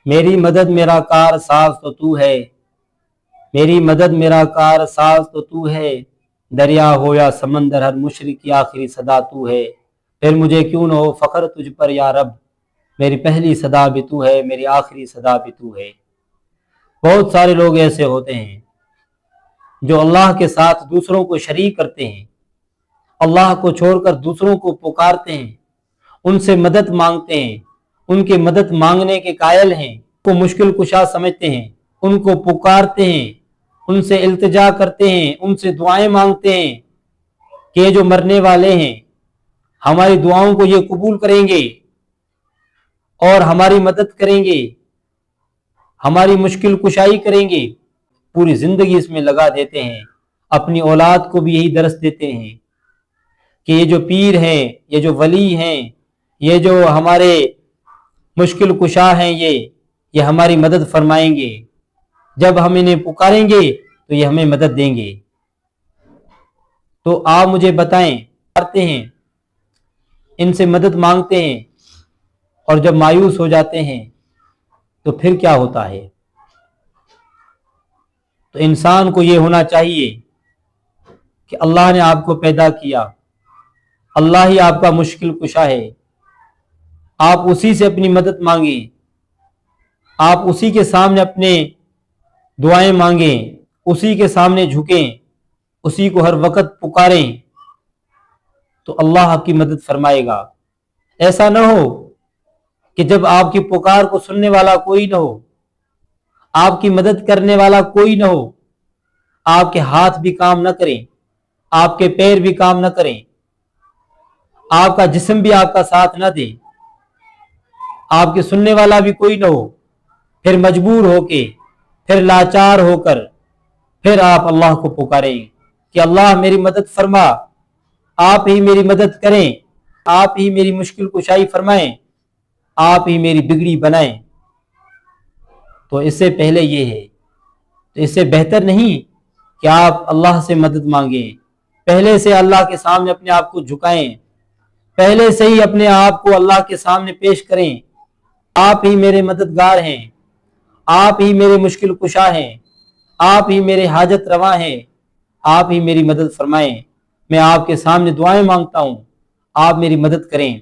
میری مدد میرا کار ساز تو تو ہے، میری مدد میرا کار ساز تو تو ہے، دریا ہو یا سمندر ہر مشرق کی آخری صدا تو ہے، پھر مجھے کیوں نہ ہو فخر تجھ پر یا رب، میری پہلی صدا بھی تو ہے، میری آخری صدا بھی تو ہے۔ بہت سارے لوگ ایسے ہوتے ہیں جو اللہ کے ساتھ دوسروں کو شریک کرتے ہیں، اللہ کو چھوڑ کر دوسروں کو پکارتے ہیں، ان سے مدد مانگتے ہیں، ان کے مدد مانگنے کے قائل ہیں، کو مشکل کشا سمجھتے ہیں، ان کو پکارتے ہیں، ان سے التجا کرتے ہیں، ان سے دعائیں مانگتے ہیں کہ یہ جو مرنے والے ہیں ہماری دعاؤں کو یہ قبول کریں گے اور ہماری مدد کریں گے، ہماری مشکل کشائی کریں گے۔ پوری زندگی اس میں لگا دیتے ہیں، اپنی اولاد کو بھی یہی درس دیتے ہیں کہ یہ جو پیر ہیں، یہ جو ولی ہیں، یہ جو ہمارے مشکل کشا ہیں، یہ ہماری مدد فرمائیں گے، جب ہم انہیں پکاریں گے تو یہ ہمیں مدد دیں گے۔ تو آپ مجھے بتائیں، کرتے ہیں، ان سے مدد مانگتے ہیں اور جب مایوس ہو جاتے ہیں تو پھر کیا ہوتا ہے؟ تو انسان کو یہ ہونا چاہیے کہ اللہ نے آپ کو پیدا کیا، اللہ ہی آپ کا مشکل کشا ہے، آپ اسی سے اپنی مدد مانگیں، آپ اسی کے سامنے اپنے دعائیں مانگیں، اسی کے سامنے جھکیں، اسی کو ہر وقت پکاریں تو اللہ آپ کی مدد فرمائے گا۔ ایسا نہ ہو کہ جب آپ کی پکار کو سننے والا کوئی نہ ہو، آپ کی مدد کرنے والا کوئی نہ ہو، آپ کے ہاتھ بھی کام نہ کریں، آپ کے پیر بھی کام نہ کریں، آپ کا جسم بھی آپ کا ساتھ نہ دے، آپ کے سننے والا بھی کوئی نہ ہو، پھر مجبور ہو کے، پھر لاچار ہو کر، پھر آپ اللہ کو پکاریں کہ اللہ میری مدد فرما، آپ ہی میری مدد کریں، آپ ہی میری مشکل کشائی فرمائیں، آپ ہی میری بگڑی بنائیں۔ تو اس سے پہلے یہ ہے، تو اس سے بہتر نہیں کہ آپ اللہ سے مدد مانگیں، پہلے سے اللہ کے سامنے اپنے آپ کو جھکائیں، پہلے سے ہی اپنے آپ کو اللہ کے سامنے پیش کریں، آپ ہی میرے مددگار ہیں، آپ ہی میرے مشکل کشا ہیں، آپ ہی میرے حاجت روا ہیں، آپ ہی میری مدد فرمائیں، میں آپ کے سامنے دعائیں مانگتا ہوں، آپ میری مدد کریں۔